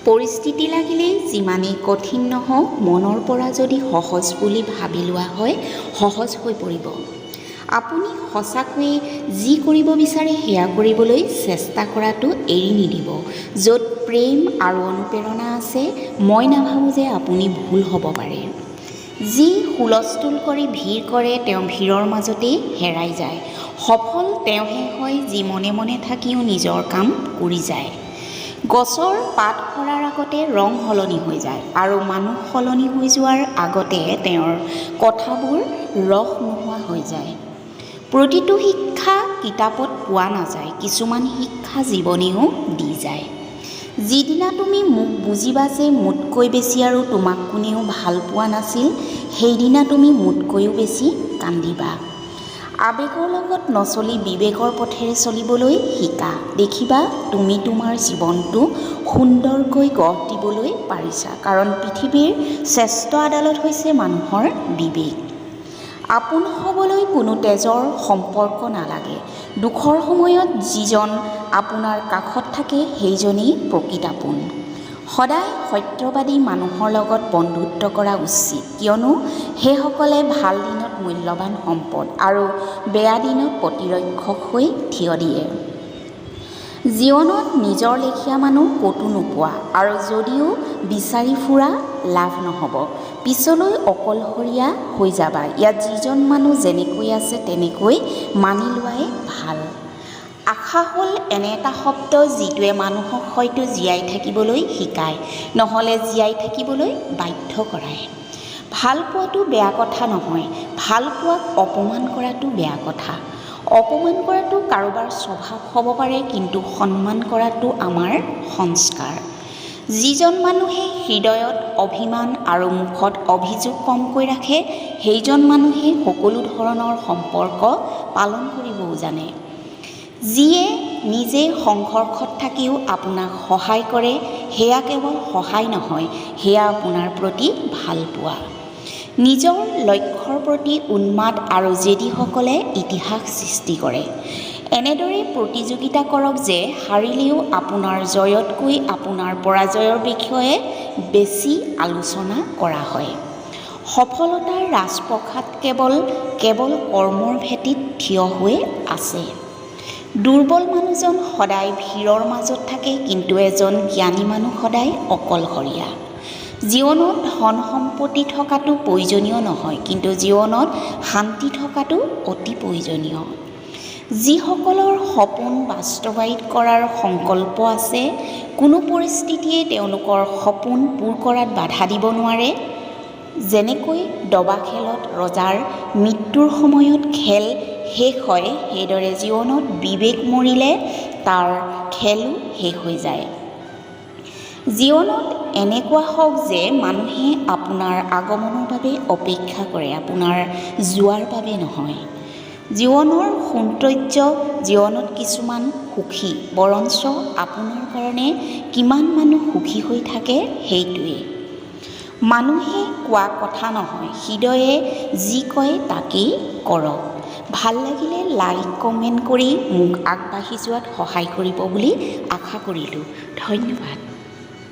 পৰিস্থিতি লাগিলে যিমানেই কঠিন নহওক মনৰ পৰা যদি সহজ বুলি ভাবি লোৱা হয় সহজ হৈ পৰিব। আপুনি সঁচাকৈয়ে যি কৰিব বিচাৰে সেয়া কৰিবলৈ চেষ্টা কৰাটো এৰি নিদিব। য'ত প্ৰেম আৰু অনুপ্ৰেৰণা আছে মই নাভাবোঁ যে আপুনি ভুল হ'ব পাৰে। যি হুলস্থুল কৰি ভিৰ কৰে তেওঁ ভিৰৰ মাজতেই হেৰাই যায়। সফল তেওঁহে হয় যি মনে মনে থাকিও নিজৰ কাম কৰি যায়। গছৰ পাত সৰাৰ আগতে ৰং সলনি হৈ যায় আৰু মানুহ সলনি হৈ যোৱাৰ আগতে তেওঁৰ কথাবোৰ ৰস নোহোৱা হৈ যায়। প্ৰতিটো শিক্ষা কিতাপত পোৱা নাযায়, কিছুমান শিক্ষা জীৱনেও দি যায়। যিদিনা তুমি মোক বুজিবা যে মোতকৈ বেছি আৰু তোমাক কোনেও ভাল পোৱা নাছিল সেইদিনা তুমি মোতকৈও বেছি কান্দিবা। আৱেগৰ লগত নচলি বিবেকৰ পথেৰে চলিবলৈ শিকা। দেখিবা তুমি তোমাৰ জীৱনটো সুন্দৰকৈ গঢ় দিবলৈ পাৰিছা, কাৰণ পৃথিৱীৰ শ্ৰেষ্ঠ আদালত হৈছে মানুহৰ বিবেক। আপোন হ'বলৈ কোনো তেজৰ সম্পৰ্ক নালাগে। দুখৰ সময়ত যিজন আপোনাৰ কাষত থাকে সেইজনেই প্ৰকৃত আপোন। সদায় সত্যবাদী মানুহৰ লগত বন্ধুত্ব কৰা উচিত, কিয়নো সেইসকলে ভাল দিনত মূল্যৱান সম্পদ আৰু বেয়া দিনত প্ৰতিৰক্ষক হৈ থিয় দিয়ে। জীৱনত নিজৰ লেখীয়া মানুহ ক'তো নোপোৱা, আৰু যদিও বিচাৰি ফুৰা লাভ নহ'ব। পিছলৈ অকলশৰীয়া হৈ যাবা। ইয়াত যিজন মানুহ যেনেকৈ আছে তেনেকৈ মানি লোৱাই ভাল। আশা হ'ল এনে এটা শব্দ যিটোৱে মানুহক হয়তো জীয়াই থাকিবলৈ শিকায়, নহ'লে জীয়াই থাকিবলৈ বাধ্য কৰায়। ভাল পোৱাটো বেয়া কথা নহয়, ভাল পোৱাক অপমান কৰাটো বেয়া কথা। অপমান কৰাটো কাৰোবাৰ স্বভাৱ হ'ব পাৰে, কিন্তু সন্মান কৰাটো আমাৰ সংস্কাৰ। যিজন মানুহে হৃদয়ত অভিমান আৰু মুখত অভিযোগ কমকৈ ৰাখে সেইজন মানুহে সকলো ধৰণৰ সম্পৰ্ক পালন কৰিবও জানে। যিয়ে নিজে সংঘৰ্ষত থাকিও আপোনাক সহায় কৰে সেয়া কেৱল সহায় নহয়, সেয়া আপোনাৰ প্ৰতি ভাল পোৱা। নিজৰ লক্ষ্যৰ প্ৰতি উন্মাদ আৰু জেদীসকলে ইতিহাস সৃষ্টি কৰে। এনেদৰে প্ৰতিযোগিতা কৰক যে হাৰিলেও আপোনাৰ জয়তকৈ আপোনাৰ পৰাজয়ৰ বিষয়ে বেছি আলোচনা কৰা হয়। সফলতাৰ ৰাজপ্ৰসাদ কেৱল কৰ্মৰ ভেটিত থিয় হৈ আছে। দুৰ্বল মানুহজন সদায় ভিৰৰ মাজত থাকে, কিন্তু এজন জ্ঞানী মানুহ সদায় অকলশৰীয়া। জীৱনত ধন সম্পত্তি থকাটো প্ৰয়োজনীয় নহয়, কিন্তু জীৱনত শান্তি থকাটো অতি প্ৰয়োজনীয়। যিসকলৰ সপোন বাস্তৱায়িত কৰাৰ সংকল্প আছে কোনো পৰিস্থিতিয়ে তেওঁলোকৰ সপোন পূৰ কৰাত বাধা দিব নোৱাৰে। যেনেকৈ দবা খেলত ৰজাৰ মৃত্যুৰ সময়ত খেল শেষ হয়, সেইদৰে জীৱনত বিবেক মৰিলে তাৰ খেলো শেষ হৈ যায়। জীৱনত এনেকুৱা হওক যে মানুহে আপোনাৰ আগমনৰ বাবে অপেক্ষা কৰে, আপোনাৰ যোৱাৰ বাবে নহয়। জীৱনৰ সৌন্দৰ্য জীৱনত কিছুমান সুখী, বৰঞ্চ আপোনাৰ কাৰণে কিমান মানুহ সুখী হৈ থাকে সেইটোৱেই। মানুহে কোৱা কথা নহয়, হৃদয়ে যি কয় তাকেই কৰক। ভাল লাগিলে লাইক কমেণ্ট কৰি মোক আগবাঢ়ি যোৱাত সহায় কৰিব বুলি আশা কৰিলোঁ। ধন্যবাদ।